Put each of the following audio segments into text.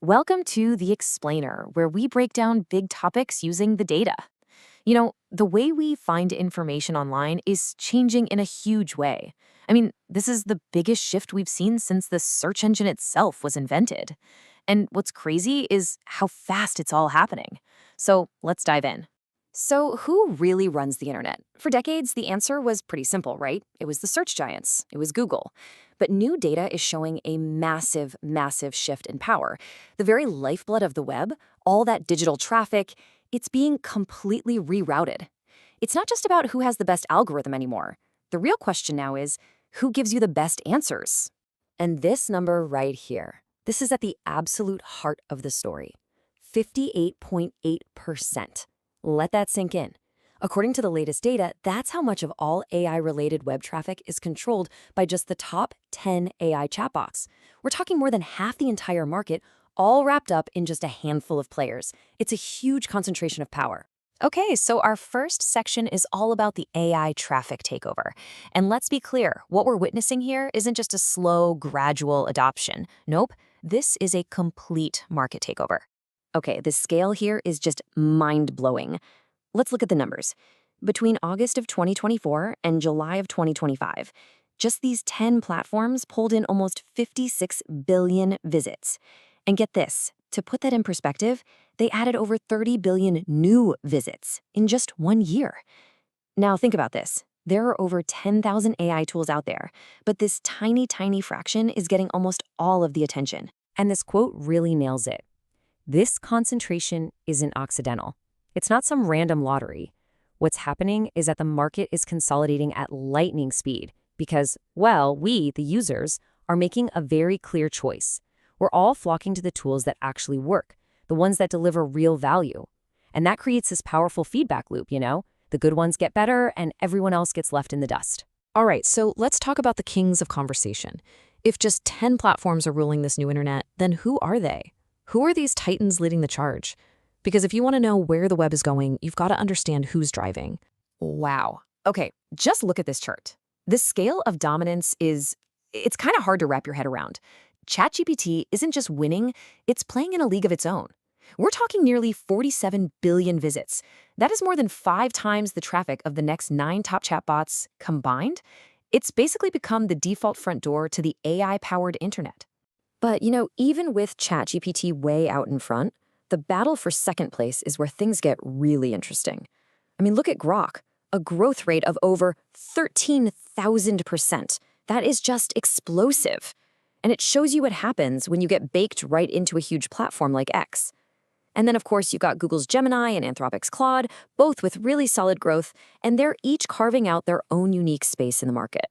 Welcome to The Explainer, where we break down big topics using the data. The way we find information online is changing in a huge way. This is the biggest shift we've seen since the search engine itself was invented. And what's crazy is how fast it's all happening. So let's dive in. So, who really runs the internet? For decades, the answer was pretty simple, right? It was the search giants, it was Google. But new data is showing a massive, massive shift in power. The very lifeblood of the web, all that digital traffic, it's being completely rerouted. It's not just about who has the best algorithm anymore. The real question now is, who gives you the best answers? And this number right here, this is at the absolute heart of the story. 58.8%. Let that sink in. According to the latest data, that's how much of all AI-related web traffic is controlled by just the top 10 AI chatbots. We're talking more than half the entire market, all wrapped up in just a handful of players. It's a huge concentration of power. Okay, so our first section is all about the AI traffic takeover. And let's be clear, what we're witnessing here isn't just a slow, gradual adoption. Nope, this is a complete market takeover. Okay, the scale here is just mind-blowing. Let's look at the numbers. Between August of 2024 and July of 2025, just these 10 platforms pulled in almost 56 billion visits. And get this, to put that in perspective, they added over 30 billion new visits in just 1 year. Now think about this. There are over 10,000 AI tools out there, but this tiny, tiny fraction is getting almost all of the attention. And this quote really nails it. This concentration isn't accidental. It's not some random lottery. What's happening is that the market is consolidating at lightning speed because, well, we, the users, are making a very clear choice. We're all flocking to the tools that actually work, the ones that deliver real value. And that creates this powerful feedback loop, The good ones get better and everyone else gets left in the dust. All right, so let's talk about the kings of conversation. If just 10 platforms are ruling this new internet, then who are they? Who are these titans leading the charge? Because if you want to know where the web is going, you've got to understand who's driving. Wow. Okay, just look at this chart. The scale of dominance it's kind of hard to wrap your head around. ChatGPT isn't just winning, it's playing in a league of its own. We're talking nearly 47 billion visits. That is more than 5 times the traffic of the next 9 top chatbots combined. It's basically become the default front door to the AI-powered internet. But, even with ChatGPT way out in front, the battle for second place is where things get really interesting. Look at Grok, a growth rate of over 13,000%. That is just explosive. And it shows you what happens when you get baked right into a huge platform like X. And then, of course, you've got Google's Gemini and Anthropic's Claude, both with really solid growth, and they're each carving out their own unique space in the market.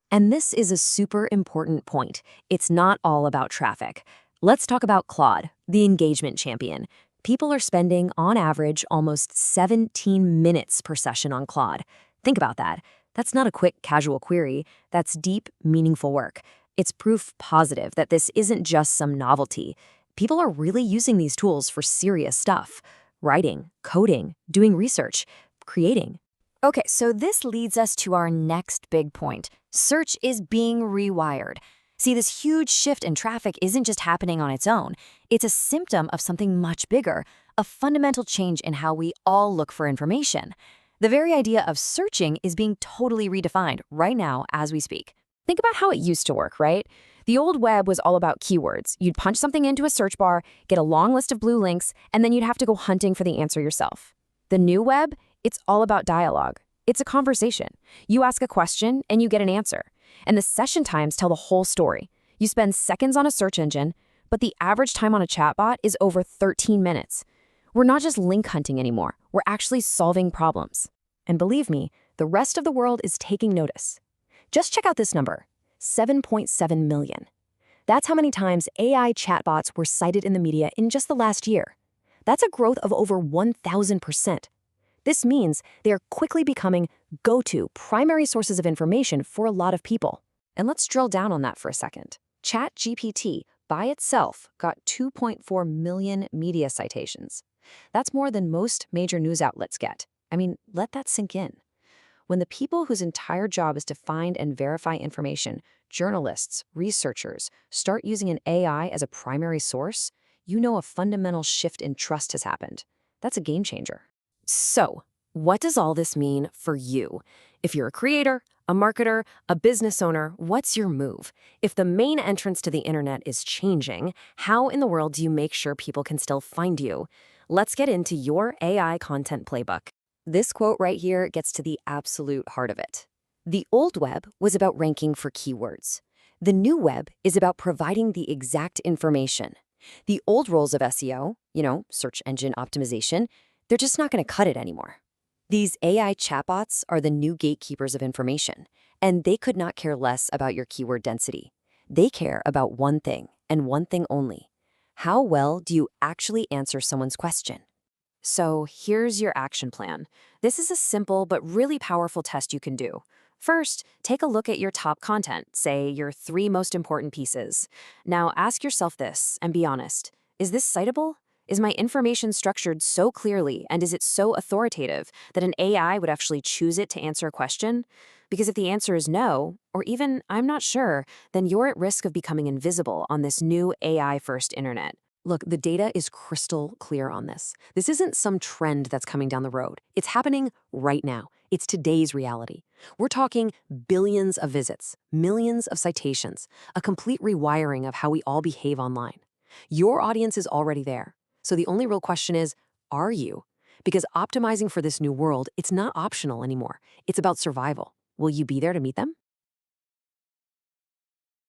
And this is a super important point. It's not all about traffic. Let's talk about Claude, the engagement champion. People are spending, on average, almost 17 minutes per session on Claude. Think about that. That's not a quick, casual query. That's deep, meaningful work. It's proof positive that this isn't just some novelty. People are really using these tools for serious stuff. Writing, coding, doing research, creating. Okay, so this leads us to our next big point. Search is being rewired. See, this huge shift in traffic isn't just happening on its own. It's a symptom of something much bigger, a fundamental change in how we all look for information. The very idea of searching is being totally redefined right now as we speak. Think about how it used to work, right? The old web was all about keywords. You'd punch something into a search bar, get a long list of blue links, and then you'd have to go hunting for the answer yourself. The new web, it's all about dialogue. It's a conversation. You ask a question and you get an answer. And the session times tell the whole story. You spend seconds on a search engine, but the average time on a chatbot is over 13 minutes. We're not just link hunting anymore. We're actually solving problems. And believe me, the rest of the world is taking notice. Just check out this number, 7.7 million. That's how many times AI chatbots were cited in the media in just the last year. That's a growth of over 1,000%. This means they are quickly becoming go-to primary sources of information for a lot of people. And let's drill down on that for a second. ChatGPT by itself got 2.4 million media citations. That's more than most major news outlets get. Let that sink in. When the people whose entire job is to find and verify information, journalists, researchers, start using an AI as a primary source, you know a fundamental shift in trust has happened. That's a game changer. So, what does all this mean for you? If you're a creator, a marketer, a business owner, what's your move? If the main entrance to the internet is changing, how in the world do you make sure people can still find you? Let's get into your AI content playbook. This quote right here gets to the absolute heart of it. The old web was about ranking for keywords. The new web is about providing the exact information. The old roles of SEO, search engine optimization, they're just not going to cut it anymore. These AI chatbots are the new gatekeepers of information, and they could not care less about your keyword density. They care about one thing, and one thing only. How well do you actually answer someone's question? So here's your action plan. This is a simple but really powerful test you can do. First, take a look at your top content, say your 3 most important pieces. Now ask yourself this and be honest. Is this citable? Is my information structured so clearly, and is it so authoritative that an AI would actually choose it to answer a question? Because if the answer is no, or even I'm not sure, then you're at risk of becoming invisible on this new AI-first internet. Look, the data is crystal clear on this. This isn't some trend that's coming down the road. It's happening right now. It's today's reality. We're talking billions of visits, millions of citations, a complete rewiring of how we all behave online. Your audience is already there. So the only real question is, are you? Because optimizing for this new world, it's not optional anymore. It's about survival. Will you be there to meet them?